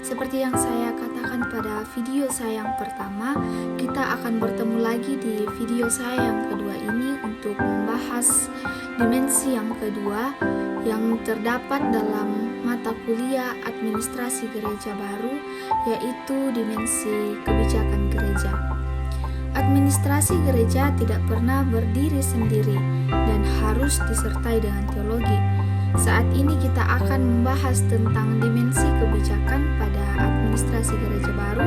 Seperti yang saya katakan pada video saya yang pertama, kita akan bertemu lagi di video saya yang kedua ini untuk membahas dimensi yang kedua yang terdapat dalam mata kuliah administrasi gereja baru, yaitu dimensi kebijakan gereja. Administrasi gereja tidak pernah berdiri sendiri dan harus disertai dengan teologi. Saat ini kita akan membahas tentang dimensi kebijakan pada administrasi gereja baru.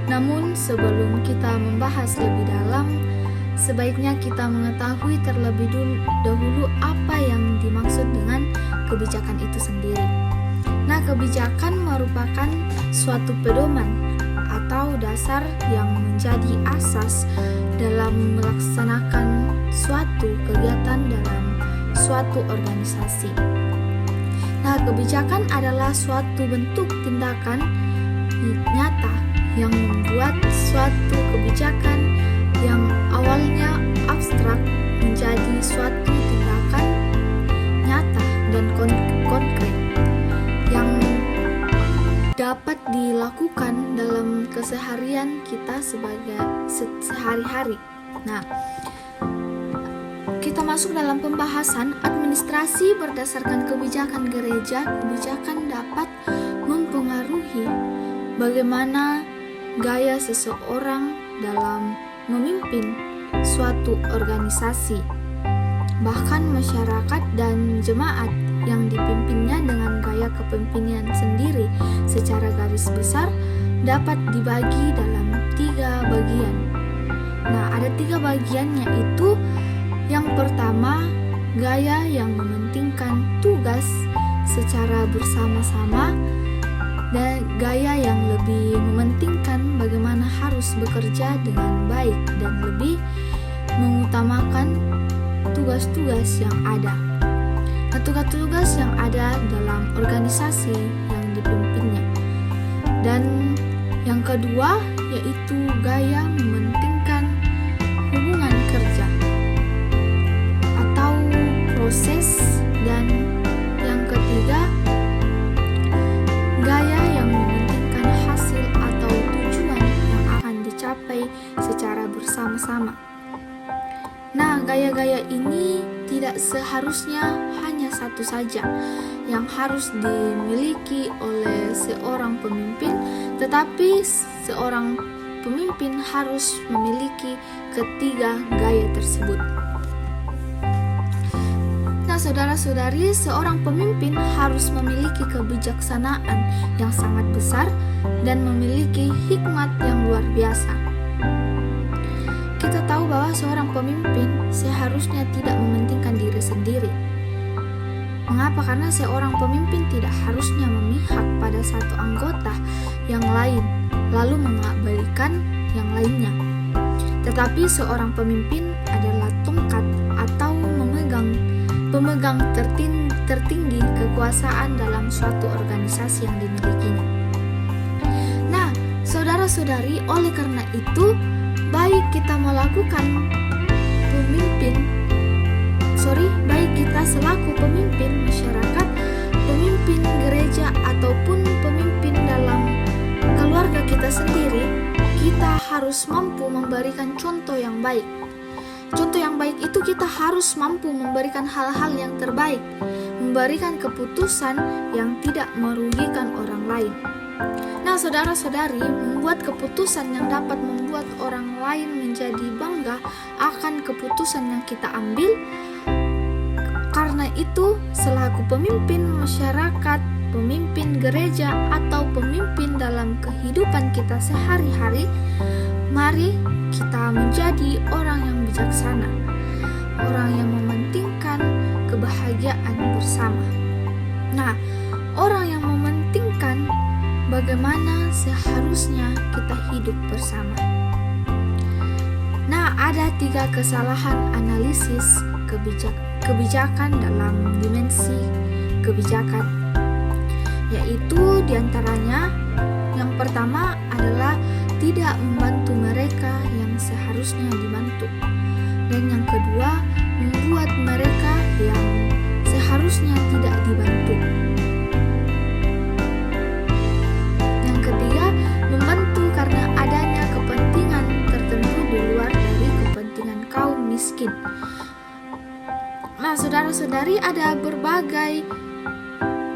Namun sebelum kita membahas lebih dalam, sebaiknya kita mengetahui terlebih dahulu apa yang dimaksud dengan kebijakan itu sendiri. Nah, kebijakan merupakan suatu pedoman atau dasar yang menjadi asas dalam melaksanakan suatu kegiatan dalam suatu organisasi. Nah, kebijakan adalah suatu bentuk tindakan nyata yang membuat suatu kebijakan yang awalnya abstrak menjadi suatu tindakan nyata dan konkret yang dapat dilakukan dalam keseharian kita sebagai sehari-hari. Nah, kita masuk dalam pembahasan administrasi berdasarkan kebijakan gereja. Kebijakan dapat mempengaruhi bagaimana gaya seseorang dalam memimpin suatu organisasi, bahkan masyarakat dan jemaat yang dipimpinnya dengan gaya kepemimpinan sendiri secara garis besar dapat dibagi dalam 3 bagian. Nah, ada 3 bagian, yaitu yang pertama, gaya yang mementingkan tugas secara bersama-sama, dan gaya yang lebih mementingkan bagaimana harus bekerja dengan baik dan lebih mengutamakan tugas-tugas yang ada. Tugas-tugas yang ada dalam organisasi yang dipimpinnya. Dan yang kedua, yaitu gaya mementingkan hubungan kerja atau proses, dan yang ketiga, gaya yang mementingkan hasil atau tujuan yang akan dicapai secara bersama-sama. Nah, gaya-gaya ini tidak seharusnya hanya satu saja yang harus dimiliki oleh seorang pemimpin, tetapi seorang pemimpin harus memiliki ketiga gaya tersebut. Nah, saudara-saudari, seorang pemimpin harus memiliki kebijaksanaan yang sangat besar dan memiliki hikmat yang luar biasa. Kita tahu bahwa seorang pemimpin seharusnya tidak mementingkan diri sendiri. Mengapa? Karena seorang pemimpin tidak harusnya memihak pada satu anggota yang lain, lalu mengabaikan yang lainnya. Tetapi seorang pemimpin adalah tongkat atau pemegang tertinggi kekuasaan dalam suatu organisasi yang dimilikinya. Nah, saudara-saudari, oleh karena itu, baik kita selaku pemimpin masyarakat, pemimpin gereja, ataupun pemimpin dalam keluarga kita sendiri, kita harus mampu memberikan contoh yang baik. Contoh yang baik itu kita harus mampu memberikan hal-hal yang terbaik, memberikan keputusan yang tidak merugikan orang lain. Nah, saudara-saudari, membuat keputusan yang dapat membuat orang lain menjadi bangga akan keputusan yang kita ambil. Karena itu, selaku pemimpin masyarakat, pemimpin gereja, atau pemimpin dalam kehidupan kita sehari-hari, mari kita menjadi orang yang bijaksana, orang yang mementingkan kebahagiaan bersama. Nah, orang yang mementingkan bagaimana seharusnya kita hidup bersama. Nah, ada 3 kesalahan analisis kebijakan dalam dimensi kebijakan, yaitu diantaranya yang pertama adalah tidak membantu mereka yang seharusnya dibantu, dan yang kedua membuat mereka yang seharusnya tidak dibantu. Yang saudara-saudari, ada berbagai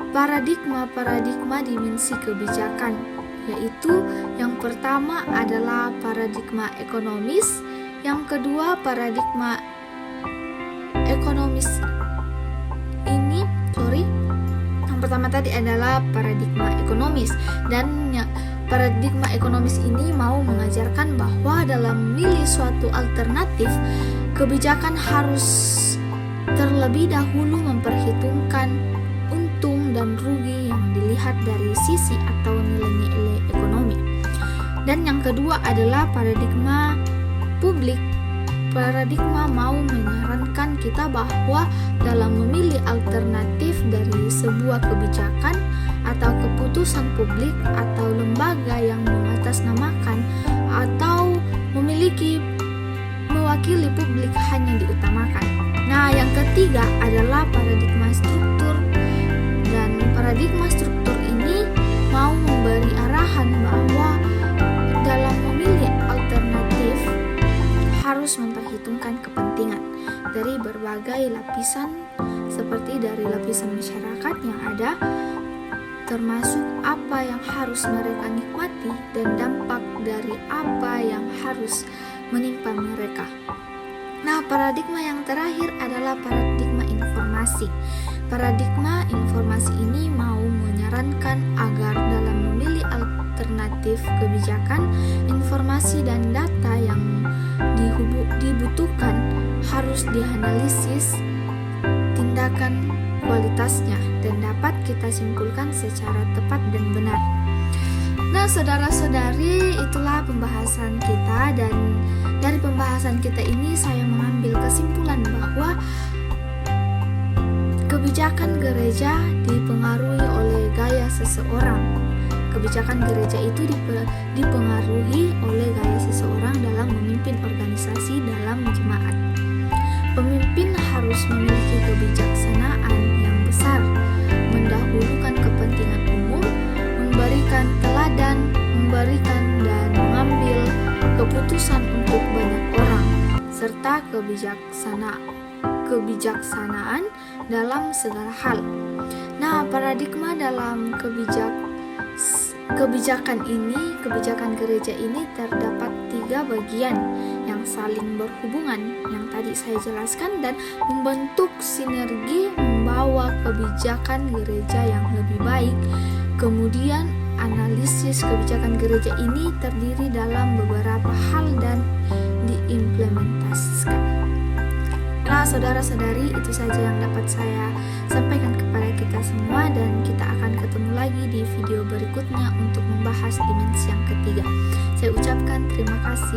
paradigma dimensi kebijakan, yaitu yang pertama adalah paradigma ekonomis, yang kedua paradigma ekonomis yang pertama tadi adalah paradigma ekonomis, dan paradigma ekonomis ini mau mengajarkan bahwa dalam memilih suatu alternatif kebijakan harus terlebih dahulu memperhitungkan untung dan rugi yang dilihat dari sisi atau nilai-nilai ekonomi. Dan yang kedua adalah paradigma publik. Paradigma mau menyarankan kita bahwa dalam memilih alternatif dari sebuah kebijakan atau keputusan publik atau lembaga yang mengatasnamakan atau mewakili publik hanya diutamakan. Nah, yang ketiga adalah paradigma struktur, dan paradigma struktur ini mau memberi arahan bahwa dalam memilih alternatif harus memperhitungkan kepentingan dari berbagai lapisan, seperti dari lapisan masyarakat yang ada, termasuk apa yang harus mereka nikmati dan dampak dari apa yang harus menimpa mereka. Nah, paradigma yang terakhir adalah paradigma informasi. Paradigma informasi ini mau menyarankan agar dalam memilih alternatif kebijakan, informasi dan data yang dibutuhkan harus dianalisis tindakan kualitasnya dan dapat kita simpulkan secara tepat dan benar. Nah, saudara-saudari, itulah pembahasan kita, dan dari pembahasan kita ini saya mengambil kesimpulan bahwa kebijakan gereja dipengaruhi oleh gaya seseorang. Kebijakan gereja itu dipengaruhi oleh gaya seseorang dalam memimpin organisasi dalam jemaat. Pemimpin harus memiliki kebijaksanaan yang besar, mendahulukan kepentingan umum, memberikan teladan, dan mengambil keputusan untuk banyak orang, serta kebijaksanaan dalam segala hal. Nah, paradigma dalam kebijakan gereja ini terdapat 3 bagian yang saling berhubungan yang tadi saya jelaskan dan membentuk sinergi membawa kebijakan gereja yang lebih baik. Kemudian analisis kebijakan gereja ini terdiri dalam beberapa hal dan diimplementasikan. Nah, saudara-saudari, itu saja yang dapat saya sampaikan kepada kita semua, dan kita akan ketemu lagi di video berikutnya untuk membahas dimensi yang ketiga. Saya ucapkan terima kasih.